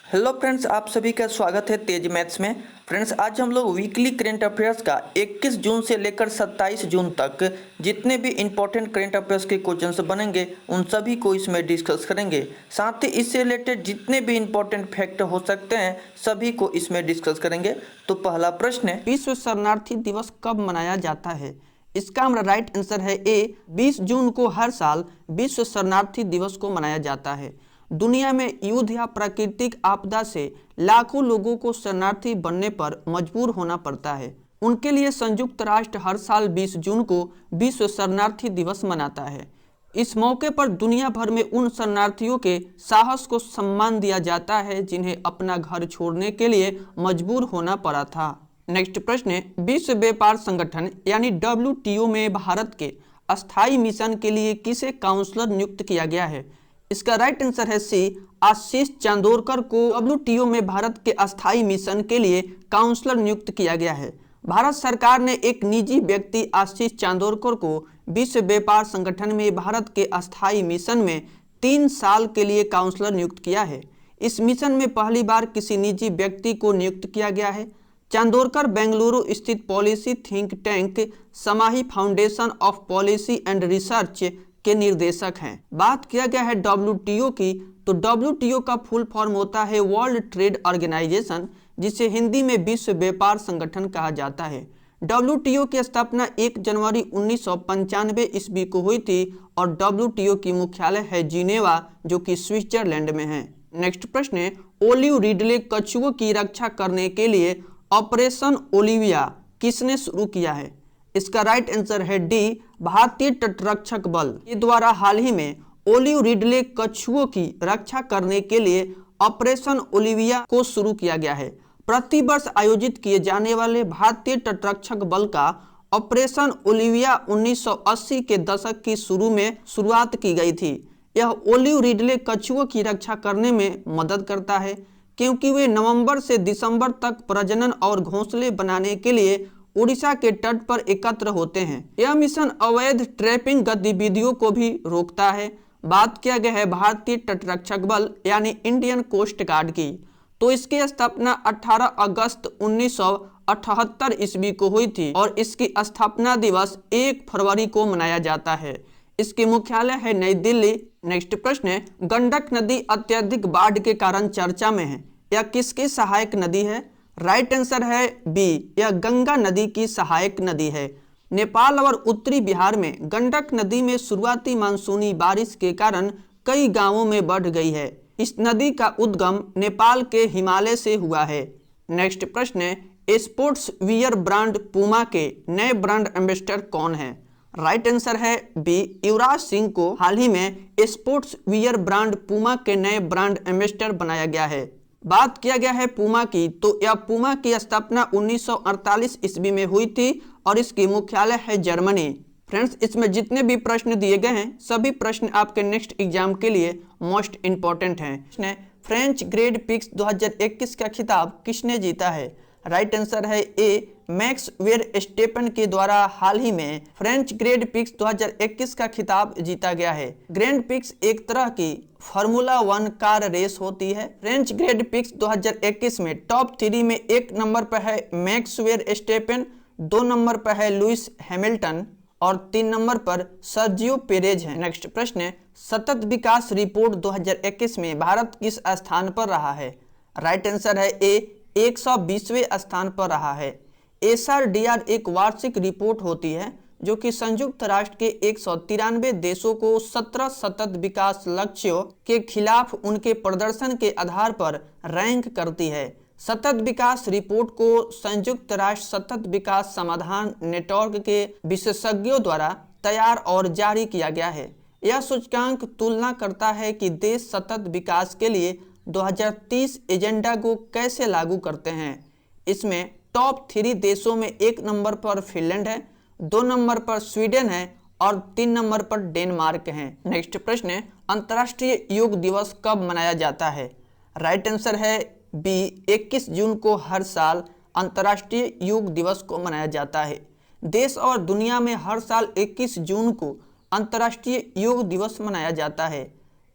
Hello friends, आप सभी का स्वागत है तेज मैथ्स में। फ्रेंड्स, आज हम लोग वीकली करंट अफेयर्स का 21 जून से लेकर 27 जून तक जितने भी इंपॉर्टेंट करंट अफेयर्स के क्वेश्चंस बनेंगे उन सभी को इसमें डिस्कस करेंगे। साथ ही इससे रिलेटेड जितने भी इंपॉर्टेंट फैक्ट हो सकते हैं सभी को इसमें डिस्कस करेंगे। तो पहला प्रश्न है, विश्व शरणार्थी दिवस कब मनाया जाता है? इसका हमारा राइट आंसर है ए। 20 जून को हर साल विश्व शरणार्थी दिवस को मनाया जाता है। दुनिया में युद्ध या प्राकृतिक आपदा से लाखों लोगों को शरणार्थी बनने पर मजबूर होना पड़ता है। उनके लिए संयुक्त राष्ट्र हर साल 20 जून को विश्व शरणार्थी दिवस मनाता है। इस मौके पर दुनिया भर में उन शरणार्थियों के साहस को सम्मान दिया जाता है जिन्हें अपना घर छोड़ने के लिए मजबूर होना पड़ा था। नेक्स्ट प्रश्न है, विश्व व्यापार संगठन यानी WTO में भारत के अस्थायी मिशन के लिए किसे काउंसलर नियुक्त किया गया है? इसका राइट आंसर है सी। आशीष चांदोरकर को WTO में भारत के अस्थायी मिशन के लिए काउंसलर नियुक्त किया गया है। भारत सरकार ने एक निजी व्यक्ति आशीष चांदोरकर को विश्व व्यापार संगठन में भारत के अस्थायी मिशन में 3 साल के लिए काउंसलर नियुक्त किया है। इस मिशन में पहली बार किसी निजी व्यक्ति को नियुक्त किया गया है। चांदोरकर बेंगलुरु स्थित policy think tank Samahi foundation of policy and research के निर्देशक हैं। बात किया गया है WTO की, तो WTO का फुल फॉर्म होता है वर्ल्ड ट्रेड ऑर्गेनाइजेशन, जिसे हिंदी में विश्व व्यापार संगठन कहा जाता है। WTO की स्थापना 1 जनवरी 1995 ईस्वी को हुई थी और WTO की मुख्यालय है जिनेवा, जो कि स्विट्जरलैंड में है। नेक्स्ट प्रश्न है, ओलिव रिडले कछुओं की रक्षा करने के लिए ऑपरेशन ओलिविया किसने शुरू किया है? इसका राइट आंसर है डी, भारतीय तटरक्षक बल के द्वारा हाल ही में ओलिव रिडले कछुओं की रक्षा करने के लिए ऑपरेशन ओलिविया को शुरू किया गया है। प्रतिवर्ष आयोजित किए जाने वाले भारतीय तटरक्षक बल का ऑपरेशन ओलिविया 1980 के दशक की शुरुआत की गई थी। यह ओलिव रिडले कछुओं की रक्षा करने में मदद करता है क्योंकि वे नवंबर से दिसंबर तक प्रजनन और घोंसले बनाने के लिए उड़ीसा के तट पर एकत्र होते हैं। यह मिशन अवैध ट्रैपिंग गतिविधियों को भी रोकता है। बात किया गया है भारतीय तटरक्षक बल यानी इंडियन कोस्ट गार्ड की, तो इसकी स्थापना 18 अगस्त 1978 ईस्वी को हुई थी और इसकी स्थापना दिवस 1 फरवरी को मनाया जाता है। इसके मुख्यालय है नई दिल्ली। नेक्स्ट प्रश्न है, गंडक नदी अत्यधिक बाढ़ के कारण चर्चा में है। यह किसकी सहायक नदी है? राइट आंसर है बी, यह गंगा नदी की सहायक नदी है। नेपाल और उत्तरी बिहार में गंडक नदी में शुरुआती मानसूनी बारिश के कारण कई गांवों में बढ़ गई है। इस नदी का उद्गम नेपाल के हिमालय से हुआ है। नेक्स्ट प्रश्न है, स्पोर्ट्स वियर ब्रांड पूमा के नए ब्रांड एम्बेसडर कौन है? राइट आंसर है बी, युवराज सिंह को हाल ही में स्पोर्ट्स वियर ब्रांड पूमा के नए ब्रांड एम्बेसडर बनाया गया है। बात किया गया है पूमा की, तो यह पूमा की स्थापना 1948 ईस्वी में हुई थी और इसकी मुख्यालय है जर्मनी। फ्रेंड्स, इसमें जितने भी प्रश्न दिए गए हैं सभी प्रश्न आपके नेक्स्ट एग्जाम के लिए मोस्ट इंपॉर्टेंट हैं। फ्रेंच ग्रेड पिक्स 2021 का खिताब किसने जीता है? राइट आंसर है ए, मैक्स वेरस्टेपन के द्वारा हाल ही में फ्रेंच ग्रेड पिक्स 2021 का खिताब जीता गया है। ग्रैंड पिक्स एक तरह की फार्मूला 1 कार रेस होती है। फ्रेंच ग्रेड पिक्स 2021 में टॉप 3 में 1 नंबर पर है मैक्स वेरस्टेपन, 2 नंबर पर है लुइस हैमिल्टन और 3 नंबर पर सर्जियो पेरेज है। नेक्स्ट प्रश्न है, सतत विकास रिपोर्ट 2021 में भारत किस स्थान पर रहा है? राइट आंसर है ए, 120वें स्थान पर रहा है। SRDR एक वार्षिक रिपोर्ट होती है जो कि संयुक्त राष्ट्र के 193 देशों को 17 सतत विकास लक्ष्यों के खिलाफ उनके प्रदर्शन के आधार पर रैंक करती है। सतत विकास रिपोर्ट को संयुक्त राष्ट्र सतत विकास समाधान नेटवर्क के विशेषज्ञों द्वारा तैयार और जारी किया गया है। यह सूचकांक तुलना करता है कि देश सतत विकास के लिए 2030 एजेंडा को कैसे लागू करते हैं। इसमें टॉप 3 देशों में 1 नंबर पर फिनलैंड है, 2 नंबर पर स्वीडन है और 3 नंबर पर डेनमार्क है। नेक्स्ट प्रश्न है, अंतर्राष्ट्रीय योग दिवस कब मनाया जाता है? राइट आंसर है बी, 21 जून को हर साल अंतर्राष्ट्रीय योग दिवस को मनाया जाता है। देश और दुनिया में हर साल 21 जून को अंतर्राष्ट्रीय योग दिवस मनाया जाता है।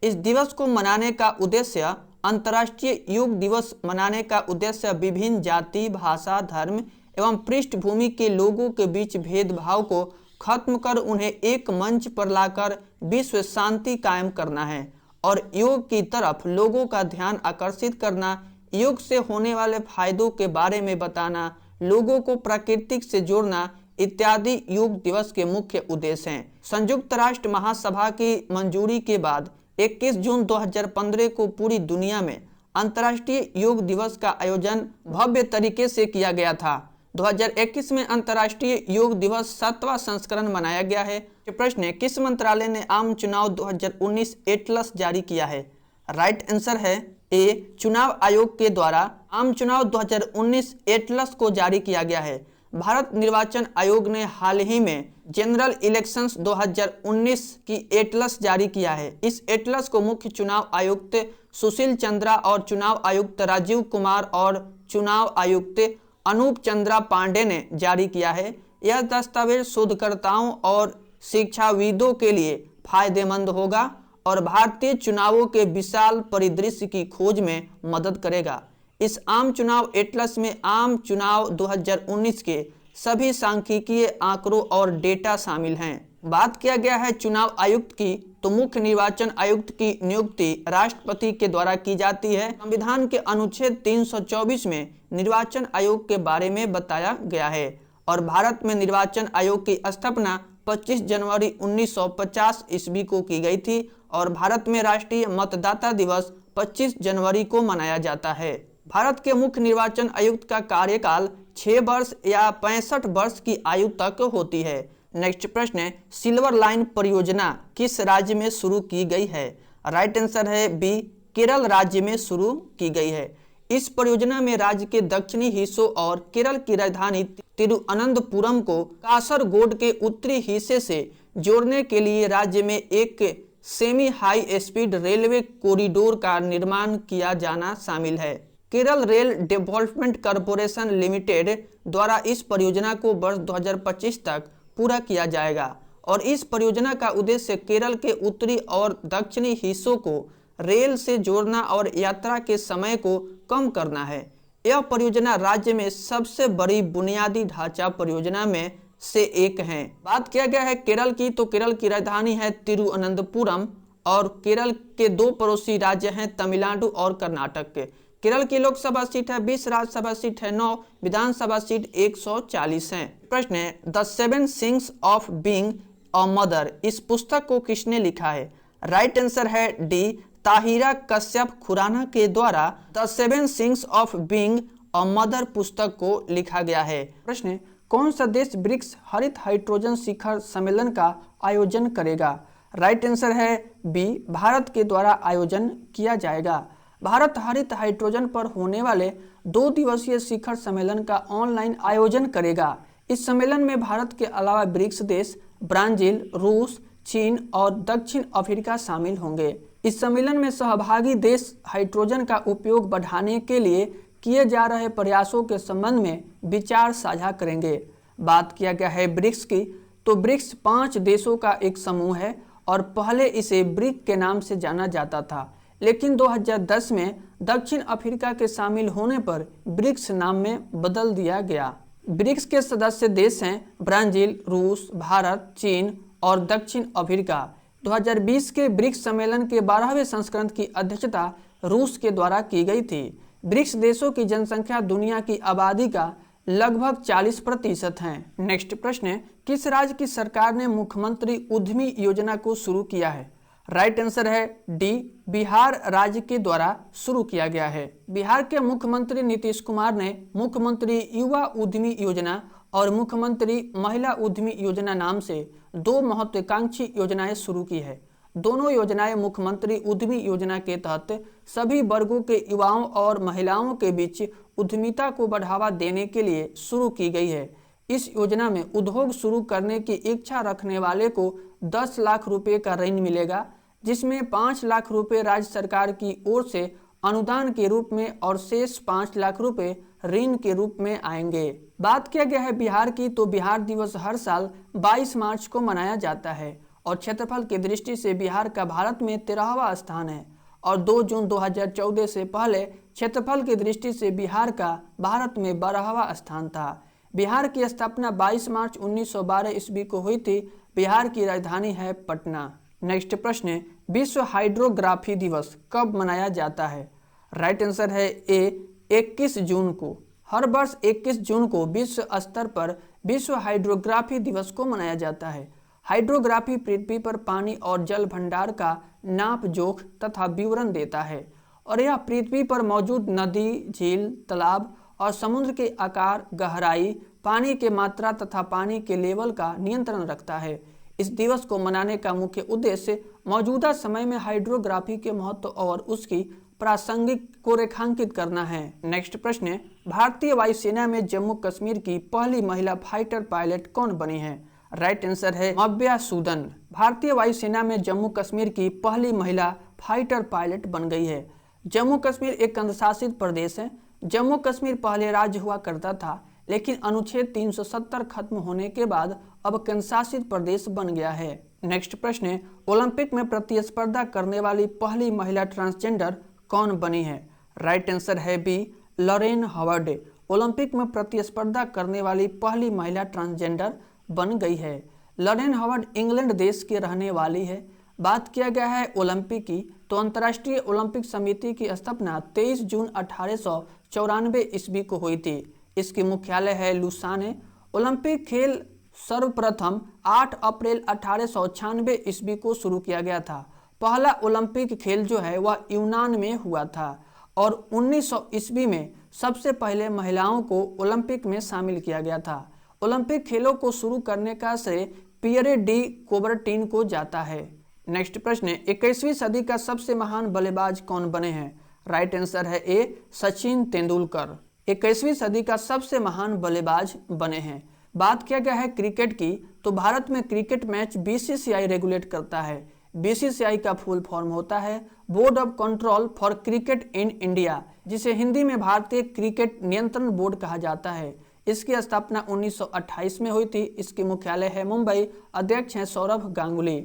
इस दिवस को मनाने का उद्देश्य अंतर्राष्ट्रीय योग दिवस मनाने का उद्देश्य विभिन्न जाति, भाषा, धर्म एवं पृष्ठभूमि के लोगों के बीच भेदभाव को खत्म कर उन्हें एक मंच पर लाकर विश्व शांति कायम करना है और योग की तरफ लोगों का ध्यान आकर्षित करना, योग से होने वाले फायदों के बारे में बताना, लोगों को प्रकृति से जोड़ना इत्यादि योग दिवस के मुख्य उद्देश्य हैं। संयुक्त राष्ट्र महासभा की मंजूरी के बाद 21 जून 2015 को पूरी दुनिया में अंतर्राष्ट्रीय योग दिवस का आयोजन भव्य तरीके से किया गया था। 2021 में अंतर्राष्ट्रीय योग दिवस 7वां संस्करण मनाया गया है। प्रश्न है, किस मंत्रालय ने आम चुनाव 2019 एटलस जारी किया है? राइट आंसर है ए, चुनाव आयोग के द्वारा आम चुनाव 2019 एटलस को जारी किया गया है। भारत निर्वाचन आयोग ने हाल ही में जनरल इलेक्शंस 2019 की एटलस जारी किया है। इस एटलस को मुख्य चुनाव आयुक्त सुशील चंद्रा और चुनाव आयुक्त राजीव कुमार और चुनाव आयुक्त अनूप चंद्रा पांडे ने जारी किया है। यह दस्तावेज शोधकर्ताओं और शिक्षाविदों के लिए फायदेमंद होगा और भारतीय चुनावों के विशाल परिदृश्य की खोज में मदद करेगा। इस आम चुनाव एटलस में आम चुनाव 2019 के सभी सांख्यिकीय आंकड़ों और डेटा शामिल हैं। बात किया गया है चुनाव आयुक्त की, तो मुख्य निर्वाचन आयुक्त की नियुक्ति राष्ट्रपति के द्वारा की जाती है। संविधान के अनुच्छेद 324 में निर्वाचन आयोग के बारे में बताया गया है और भारत में निर्वाचन आयोग की स्थापना 25 जनवरी 1950 ईस्वी को की गई थी और भारत में राष्ट्रीय मतदाता दिवस 25 जनवरी को मनाया जाता है। भारत के मुख्य निर्वाचन आयुक्त का कार्यकाल 6 वर्ष या 65 वर्ष की आयु तक होती है। नेक्स्ट प्रश्न है, सिल्वर लाइन परियोजना किस राज्य में शुरू की गई है? राइट आंसर है बी, केरल राज्य में शुरू की गई है। इस परियोजना में राज्य के दक्षिणी हिस्सों और केरल की राजधानी तिरुअनंतपुरम को कासरगोड के उत्तरी हिस्से से जोड़ने के लिए राज्य में एक semi high speed railway corridor का निर्माण किया जाना शामिल है। Kerala rail development corporation limited द्वारा इस परियोजना को वर्ष 2025 तक पूरा किया जाएगा और इस परियोजना का उद्देश्य केरल के उत्तरी और दक्षिणी हिस्सों को रेल से जोड़ना और यात्रा के समय को कम करना है। यह परियोजना राज्य में सबसे बड़ी बुनियादी ढांचा परियोजना में से एक है। बात किया गया है केरल की, तो केरल की राजधानी है तिरुअनंतपुरम और केरल के 2 पड़ोसी राज्य हैं तमिलनाडु और कर्नाटक के। केरल की लोकसभा सीट है 20, राज्यसभा सीट है 9, विधानसभा सीट 140 है। प्रश्न है, the 7 sings of being a mother इस पुस्तक को किसने लिखा है? राइट आंसर है डी, ताहिरा कश्यप खुराना के द्वारा the 7 sings of being a mother पुस्तक को लिखा गया है। प्रश्न है, कौन सा देश ब्रिक्स हरित हाइड्रोजन शिखर सम्मेलन का आयोजन करेगा? राइट आंसर है बी, भारत के द्वारा आयोजन किया जाएगा। भारत हरित हाइड्रोजन पर होने वाले 2 दिवसीय शिखर सम्मेलन का ऑनलाइन आयोजन करेगा। इस सम्मेलन में भारत के अलावा ब्रिक्स देश ब्राजील, रूस, चीन और दक्षिण अफ्रीका शामिल होंगे। इस सम्मेलन में सहभागी देश हाइड्रोजन का उपयोग बढ़ाने के लिए किए जा रहे प्रयासों के संबंध में विचार साझा करेंगे। बात किया गया है ब्रिक्स की, तो ब्रिक्स 5 देशों का एक समूह है और पहले इसे ब्रिक के नाम से जाना जाता था, लेकिन 2010 में दक्षिण अफ्रीका के शामिल होने पर ब्रिक्स नाम में बदल दिया गया। ब्रिक्स के सदस्य देश हैं ब्राजील, रूस, भारत, चीन और दक्षिण अफ्रीका। 2020 के ब्रिक्स सम्मेलन के 12वें संस्करण की अध्यक्षता रूस के द्वारा की गई थी। ब्रिक्स देशों की जनसंख्या दुनिया की आबादी का लगभग 40% है। नेक्स्ट प्रश्न है, किस राज्य की सरकार ने मुख्यमंत्री उद्यमी योजना को शुरू किया है? राइट आंसर है डी, बिहार राज्य के द्वारा शुरू किया गया है। बिहार के मुख्यमंत्री नीतीश कुमार ने मुख्यमंत्री युवा उद्यमी योजना और मुख्यमंत्री महिला उद्यमी योजना नाम से 2 महत्वाकांक्षी योजनाएं शुरू की है। दोनों योजनाएं मुख्यमंत्री उद्यमी योजना के तहत सभी वर्गों के युवाओं और महिलाओं के बीच उद्यमिता को बढ़ावा देने के लिए शुरू की गई है। इस योजना में उद्योग शुरू करने की इच्छा रखने वाले को 10 लाख रुपए का ऋण मिलेगा, जिसमें 5 लाख रुपए राज्य सरकार की ओर से अनुदान के रूप में और शेष 5 लाख रुपए ऋण के रूप में आएंगे। बात किया गया है बिहार की, तो बिहार दिवस हर साल 22 मार्च को मनाया जाता है और क्षेत्रफल की दृष्टि से बिहार का भारत में 13वां स्थान है और 2 जून 2014 से पहले क्षेत्रफल की दृष्टि से बिहार का भारत में 12वां स्थान था। बिहार की स्थापना 22 मार्च 1912 ईस्वी को हुई थी। बिहार की राजधानी है पटना। नेक्स्ट प्रश्न है, विश्व हाइड्रोग्राफी दिवस कब मनाया जाता है? राइट आंसर है ए 21 जून को। हर वर्ष 21 जून को विश्व स्तर पर विश्व हाइड्रोग्राफी दिवस को मनाया जाता है। हाइड्रोग्राफी पृथ्वी पर पानी और जल भंडार का नाप जोख तथा विवरण देता है और यह पृथ्वी पर मौजूद नदी, झील, तालाब और समुद्र के आकार, गहराई, पानी के मात्रा तथा पानी के लेवल का नियंत्रण रखता है। इस दिवस को मनाने का मुख्य उद्देश्य मौजूदा समय में हाइड्रोग्राफी के महत्व और उसकी प्रासंगिक को रेखांकित करना है। नेक्स्ट प्रश्न है, भारतीय वायुसेना में जम्मू कश्मीर की पहली महिला फाइटर पायलट कौन बनी है? राइट आंसर है मव्या सूदन। भारतीय वायुसेना में जम्मू कश्मीर की पहली महिला फाइटर पायलट बन गई है। जम्मू कश्मीर एक केंद्रशासित प्रदेश है। जम्मू कश्मीर पहले राज्य हुआ करता था, लेकिन अनुच्छेद 370 खत्म होने के बाद अब केंद्रशासित प्रदेश बन गया है। नेक्स्ट प्रश्न है, ओलंपिक में प्रतिस्पर्धा करने वाली पहली महिला ट्रांसजेंडर कौन बनी है? राइट आंसर है बी लॉरेन हावर्ड। ओलंपिक में प्रतिस्पर्धा करने वाली पहली महिला ट्रांसजेंडर बन गई है। लॉरेन हावर्ड इंग्लैंड देश की रहने वाली है। बात किया गया है ओलंपिक की, तो अंतर्राष्ट्रीय ओलंपिक समिति की स्थापना 23 जून 1894 ईस्वी को हुई थी। इसकी मुख्यालय है लुसाने। ओलंपिक खेल सर्वप्रथम 8 अप्रैल 1896 ईस्वी को शुरू किया गया था। पहला ओलंपिक खेल जो है वह यूनान में हुआ था और 1900 ईस्वी में सबसे पहले महिलाओं को ओलंपिक में शामिल किया गया था। ओलंपिक खेलों को शुरू करने का श्रेय पियरे डी कोबर्टिन को जाता है। नेक्स्ट प्रश्न है, 21वीं सदी का सबसे महान बल्लेबाज कौन बने हैं? राइट आंसर है ए सचिन तेंदुलकर। 21वीं सदी का सबसे महान बल्लेबाज बने हैं। बात किया गया है क्रिकेट की, तो भारत में क्रिकेट मैच बीसीसीआई रेगुलेट करता है। बीसीसीआई का फुल फॉर्म होता है board of control for cricket in India, जिसे हिंदी में भारतीय क्रिकेट नियंत्रण बोर्ड कहा जाता है। इसकी स्थापना 1928 में हुई थी। इसकी मुख्यालय है मुंबई। अध्यक्ष हैं सौरभ गांगुली।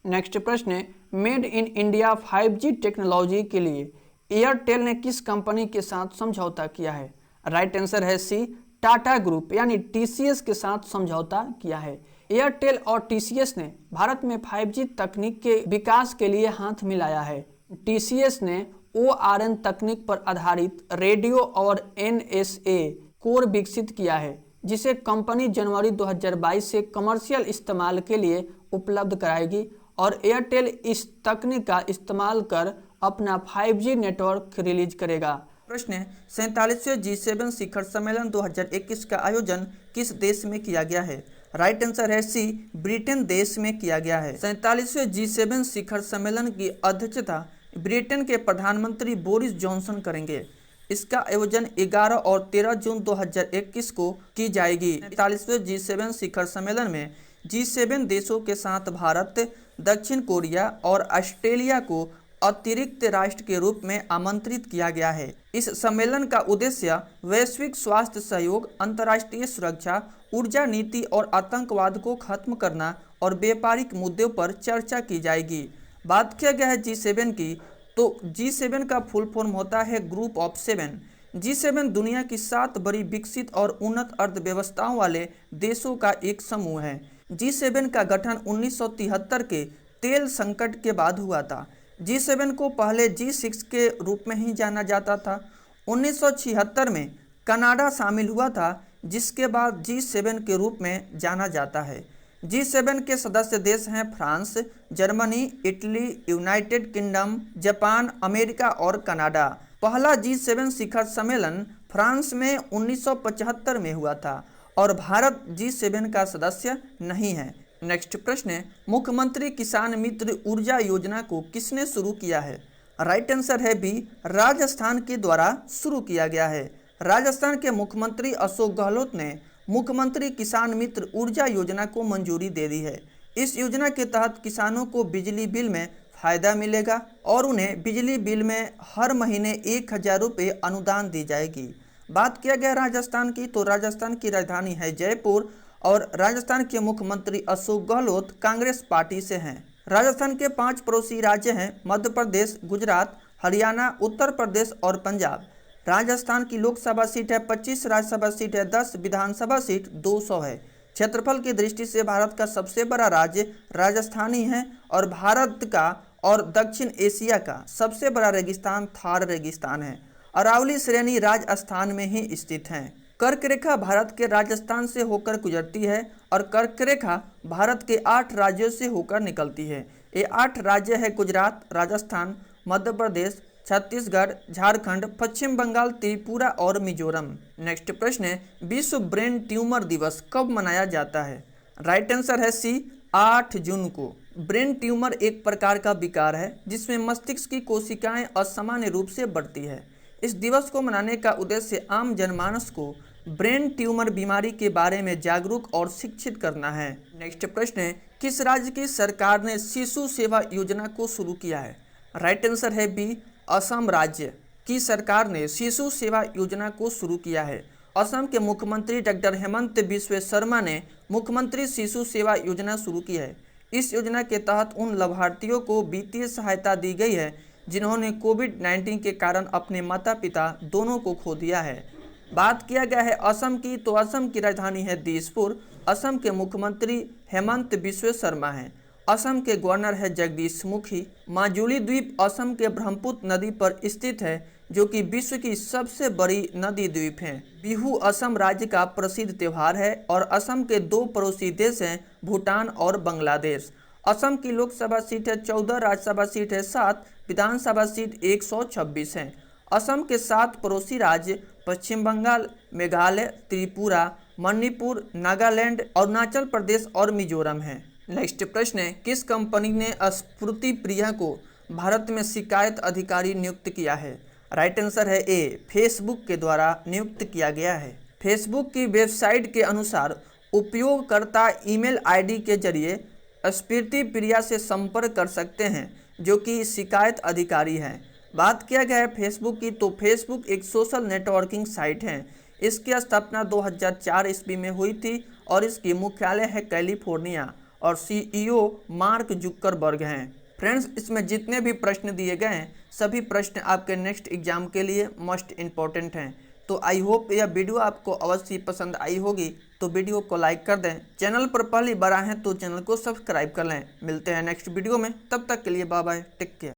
नेक्स्ट प्रश्न है, made in India 5G technology के लिए एयरटेल ने किस कंपनी के साथ समझौता किया है? राइट आंसर है सी टाटा ग्रुप यानी टीसीएस के साथ समझौता किया है। एयरटेल और टीसीएस ने भारत में 5G तकनीक के विकास के लिए हाथ मिलाया है। टीसीएस ने ORN तकनीक पर आधारित रेडियो और NSA कोर विकसित किया है, जिसे कंपनी जनवरी 2022 से कमर्शियल इस्तेमाल के लिए उपलब्ध कराएगी और एयरटेल इस तकनीक का इस्तेमाल कर अपना 5G नेटवर्क रिलीज करेगा। प्रश्न है, 47वें G7 शिखर सम्मेलन 2021 का आयोजन किस देश में किया गया है? राइट आंसर है सी ब्रिटेन देश में किया गया है। 47वें G7 शिखर सम्मेलन की अध्यक्षता ब्रिटेन के प्रधानमंत्री बोरिस जॉनसन करेंगे। इसका आयोजन 11 और 13 जून 2021 को की जाएगी। 47वें G7 शिखर सम्मेलन में G7 देशों के साथ भारत, दक्षिण कोरिया और ऑस्ट्रेलिया को अतिरिक्त राष्ट्र के रूप में आमंत्रित किया गया है। इस सम्मेलन का उद्देश्य वैश्विक स्वास्थ्य सहयोग, अंतर्राष्ट्रीय सुरक्षा, ऊर्जा नीति और आतंकवाद को खत्म करना और व्यापारिक मुद्दों पर चर्चा की जाएगी। बात किया गया है G7 की, तो G7 का फुल फॉर्म होता है ग्रुप ऑफ 7। G7 दुनिया की 7 बड़ी विकसित और उन्नत अर्थव्यवस्थाओं वाले देशों का एक समूह है। G7 का गठन 1973 के तेल संकट के बाद हुआ था। G7 को पहले G6 के रूप में ही जाना जाता था। 1976 में कनाडा शामिल हुआ था, जिसके बाद G7 के रूप में जाना जाता है। G7 के सदस्य देश हैं France, Germany, Italy, United kingdom, Japan, America और कनाडा। पहला G7 शिखर सम्मेलन फ्रांस में 1975 में हुआ था और भारत G7 का सदस्य नहीं है। नेक्स्ट प्रश्न है, मुख्यमंत्री किसान मित्र ऊर्जा योजना को किसने शुरू किया है? राइट आंसर है बी राजस्थान के द्वारा शुरू किया गया है। राजस्थान के मुख्यमंत्री अशोक गहलोत ने मुख्यमंत्री किसान मित्र ऊर्जा योजना को मंजूरी दे दी है। इस योजना के तहत किसानों को बिजली बिल में फायदा मिलेगा और उन्हें बिजली बिल में हर महीने 1000 रुपये अनुदान दी जाएगी। बात किया गया राजस्थान की, तो राजस्थान की राजधानी है जयपुर और राजस्थान के मुख्यमंत्री अशोक गहलोत कांग्रेस पार्टी से हैं। राजस्थान के 5 पड़ोसी राज्य हैं मध्य प्रदेश, गुजरात, हरियाणा, उत्तर प्रदेश और पंजाब। राजस्थान की लोकसभा सीट है 25, राज्यसभा सीट है 10, विधानसभा सीट 200 है। क्षेत्रफल की दृष्टि से भारत का सबसे बड़ा राज्य राजस्थान ही है और भारत का और दक्षिण एशिया का सबसे बड़ा रेगिस्तान थार रेगिस्तान है। अरावली श्रेणी राजस्थान में ही स्थित है। कर्क रेखा भारत के राजस्थान से होकर गुजरती है और कर्क रेखा भारत के 8 राज्यों से होकर निकलती है। ये 8 राज्य है गुजरात, राजस्थान, मध्य प्रदेश, छत्तीसगढ़, झारखंड, पश्चिम बंगाल, त्रिपुरा और मिजोरम। नेक्स्ट प्रश्न है, विश्व ब्रेन ट्यूमर दिवस कब मनाया जाता है? राइट आंसर है सी, 8 जून को। ब्रेन ट्यूमर एक प्रकार का विकार है जिसमें मस्तिष्क की कोशिकाएं असामान्य रूप से बढ़ती है। इस दिवस को मनाने का उद्देश्य आम जनमानस को ब्रेन ट्यूमर बीमारी के बारे में जागरूक और शिक्षित करना है। नेक्स्ट प्रश्न है, किस राज्य की सरकार ने शिशु सेवा योजना को शुरू किया है? राइट आंसर है बी, असम राज्य की सरकार ने शिशु सेवा योजना को शुरू किया है। असम के मुख्यमंत्री डॉक्टर हेमंत बिस्वा शर्मा ने मुख्यमंत्री शिशु सेवा योजना शुरू की है। इस योजना के तहत उन लाभार्थियों को वित्तीय सहायता दी गई है जिन्होंने कोविड-19 के कारण अपने माता पिता दोनों को खो दिया है। बात किया गया है असम की, तो असम की राजधानी है दिसपुर। असम के मुख्यमंत्री हेमंत बिस्वा शर्मा हैं। असम के गवर्नर है जगदीश मुखी। माजुली द्वीप असम के ब्रह्मपुत्र नदी पर स्थित है जो कि विश्व की सबसे बड़ी नदी द्वीप है। बिहू असम राज्य का प्रसिद्ध त्योहार है और असम के 2 पड़ोसी देश हैं, भूटान और बांग्लादेश। असम की लोकसभा सीट है 14, राज्यसभा सीट है 7, विधानसभा सीट 126 है। असम के 7 पड़ोसी राज्य पश्चिम बंगाल, मेघालय, त्रिपुरा, मणिपुर, नागालैंड, अरुणाचल प्रदेश और मिजोरम है। नेक्स्ट प्रश्न है, किस कंपनी ने स्फूर्ति प्रिया को भारत में शिकायत अधिकारी नियुक्त किया है? राइट आंसर है ए, फेसबुक के द्वारा नियुक्त किया गया है। फेसबुक की वेबसाइट के अनुसार उपयोगकर्ता ईमेल आईडी के जरिए स्फूर्ति प्रिया से संपर्क कर सकते हैं जो कि शिकायत अधिकारी है। बात किया गया है फेसबुक की, तो फेसबुक एक सोशल नेटवर्किंग साइट है। इसकी स्थापना 2004 ईस्वी में हुई थी और इसकी मुख्यालय है कैलिफोर्निया और सीईओ मार्क जुकरबर्ग हैं। फ्रेंड्स, इसमें जितने भी प्रश्न दिए गए हैं सभी प्रश्न आपके नेक्स्ट एग्जाम के लिए मोस्ट इम्पॉर्टेंट हैं। तो आई होप यह वीडियो आपको अवश्य पसंद आई होगी, तो वीडियो को लाइक कर दें। चैनल पर पहली बार आए हैं तो चैनल को सब्सक्राइब कर लें। मिलते हैं नेक्स्ट वीडियो में, तब तक के लिए बाय बाय, टेक केयर।